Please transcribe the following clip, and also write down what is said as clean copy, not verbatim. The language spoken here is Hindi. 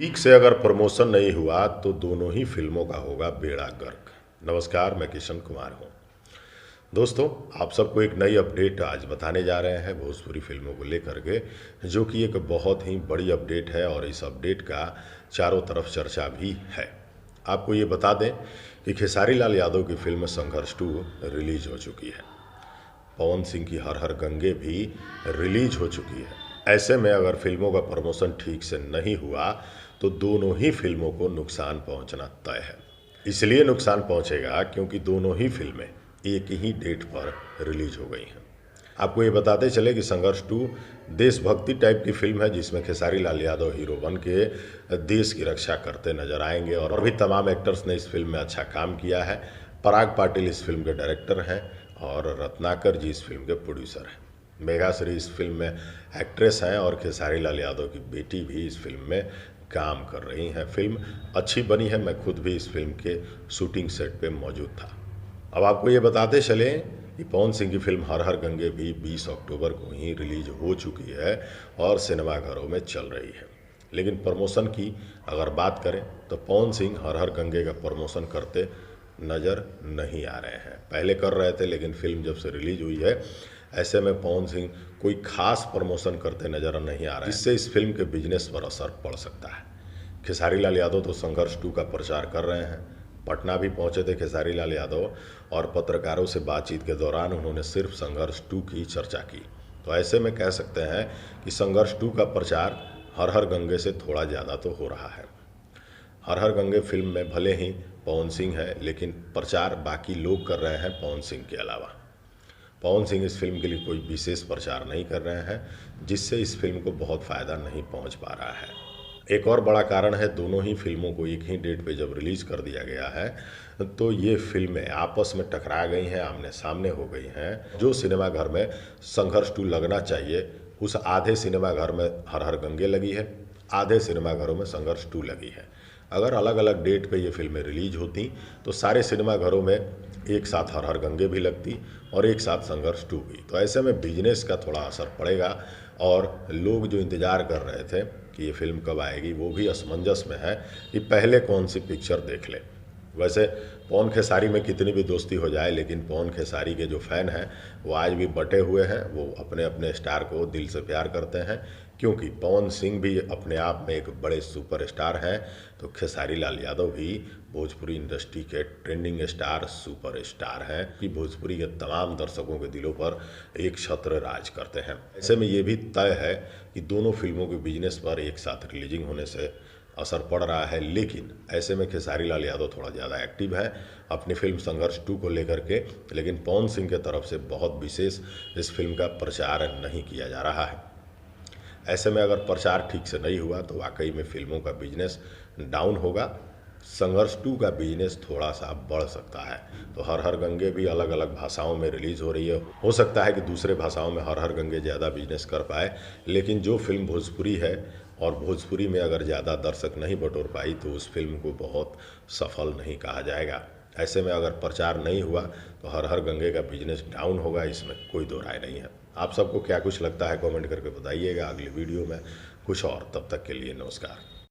ठीक से अगर प्रमोशन नहीं हुआ तो दोनों ही फिल्मों का होगा बेड़ा गर्क। नमस्कार, मैं किशन कुमार हूँ। दोस्तों, आप सबको एक नई अपडेट आज बताने जा रहे हैं भोजपुरी फिल्मों को लेकर के, जो कि एक बहुत ही बड़ी अपडेट है और इस अपडेट का चारों तरफ चर्चा भी है। आपको ये बता दें कि खेसारी लाल यादव की फिल्म संघर्ष 2 रिलीज हो चुकी है। पवन सिंह की हर हर गंगे भी रिलीज हो चुकी है। ऐसे में अगर फिल्मों का प्रमोशन ठीक से नहीं हुआ तो दोनों ही फिल्मों को नुकसान पहुंचना तय है। इसलिए नुकसान पहुंचेगा क्योंकि दोनों ही फिल्में एक ही डेट पर रिलीज हो गई हैं। आपको ये बताते चले कि संघर्ष 2 देशभक्ति टाइप की फिल्म है, जिसमें खेसारी लाल यादव हीरो बन के देश की रक्षा करते नजर आएंगे और भी तमाम एक्टर्स ने इस फिल्म में अच्छा काम किया है। पराग पाटिल इस फिल्म के डायरेक्टर हैं और रत्नाकर जी इस फिल्म के प्रोड्यूसर हैं। मेघाश्री इस फिल्म में एक्ट्रेस हैं और खेसारी लाल यादव की बेटी भी इस फिल्म में काम कर रही हैं। फिल्म अच्छी बनी है, मैं खुद भी इस फिल्म के शूटिंग सेट पे मौजूद था। अब आपको ये बताते चले कि पवन सिंह की फिल्म हर हर गंगे भी 20 अक्टूबर को ही रिलीज हो चुकी है और सिनेमाघरों में चल रही है। लेकिन प्रमोशन की अगर बात करें तो पवन सिंह हर हर गंगे का प्रमोशन करते नज़र नहीं आ रहे हैं। पहले कर रहे थे, लेकिन फिल्म जब से रिलीज हुई है ऐसे में पवन सिंह कोई खास प्रमोशन करते नज़र नहीं आ रहा है, जिससे इस फिल्म के बिजनेस पर असर पड़ सकता है। खेसारी लाल यादव तो संघर्ष 2 का प्रचार कर रहे हैं। पटना भी पहुंचे थे खेसारी लाल यादव और पत्रकारों से बातचीत के दौरान उन्होंने सिर्फ संघर्ष 2 की चर्चा की। तो ऐसे में कह सकते हैं कि संघर्ष 2 का प्रचार हर हर गंगे से थोड़ा ज़्यादा तो हो रहा है। हर हर गंगे फिल्म में भले ही पवन सिंह है, लेकिन प्रचार बाकी लोग कर रहे हैं पवन सिंह के अलावा। पवन सिंह इस फिल्म के लिए कोई विशेष प्रचार नहीं कर रहे हैं, जिससे इस फिल्म को बहुत फ़ायदा नहीं पहुंच पा रहा है। एक और बड़ा कारण है, दोनों ही फिल्मों को एक ही डेट पे जब रिलीज़ कर दिया गया है तो ये फिल्में आपस में टकरा गई हैं, आमने सामने हो गई हैं। जो सिनेमाघर में संघर्ष 2 लगना चाहिए, उस आधे सिनेमाघर में हर हर गंगे लगी है, आधे सिनेमाघरों में संघर्ष 2 लगी है। अगर अलग अलग डेट पे ये फिल्में रिलीज होती तो सारे सिनेमाघरों में एक साथ हर हर गंगे भी लगती और एक साथ संघर्ष 2 भी। तो ऐसे में बिजनेस का थोड़ा असर पड़ेगा और लोग जो इंतज़ार कर रहे थे कि ये फिल्म कब आएगी, वो भी असमंजस में है कि पहले कौन सी पिक्चर देख ले। वैसे पवन खेसारी में कितनी भी दोस्ती हो जाए, लेकिन पवन खेसारी के जो फ़ैन हैं वो आज भी बटे हुए हैं। वो अपने अपने स्टार को दिल से प्यार करते हैं, क्योंकि पवन सिंह भी अपने आप में एक बड़े सुपरस्टार हैं, तो खेसारी लाल यादव भी भोजपुरी इंडस्ट्री के ट्रेंडिंग स्टार सुपरस्टार हैं कि भोजपुरी के तमाम दर्शकों के दिलों पर एक छत्र राज करते हैं। ऐसे में ये भी तय है कि दोनों फिल्मों के बिजनेस पर एक साथ रिलीजिंग होने से असर पड़ रहा है। लेकिन ऐसे में खेसारी लाल यादव थोड़ा ज़्यादा एक्टिव है अपनी फिल्म संघर्ष 2 को लेकर के, लेकिन पवन सिंह के तरफ से बहुत विशेष इस फिल्म का प्रचार नहीं किया जा रहा है। ऐसे में अगर प्रचार ठीक से नहीं हुआ तो वाकई में फिल्मों का बिजनेस डाउन होगा। संघर्ष 2 का बिजनेस थोड़ा सा बढ़ सकता है। तो हर हर गंगे भी अलग अलग भाषाओं में रिलीज़ हो रही है। हो सकता है कि दूसरे भाषाओं में हर हर गंगे ज़्यादा बिजनेस कर पाए, लेकिन जो फिल्म भोजपुरी है और भोजपुरी में अगर ज़्यादा दर्शक नहीं बटोर पाई तो उस फिल्म को बहुत सफल नहीं कहा जाएगा। ऐसे में अगर प्रचार नहीं हुआ तो हर हर गंगे का बिजनेस डाउन होगा, इसमें कोई दो राय नहीं है। आप सबको क्या कुछ लगता है कमेंट करके बताइएगा। अगली वीडियो में कुछ और, तब तक के लिए नमस्कार।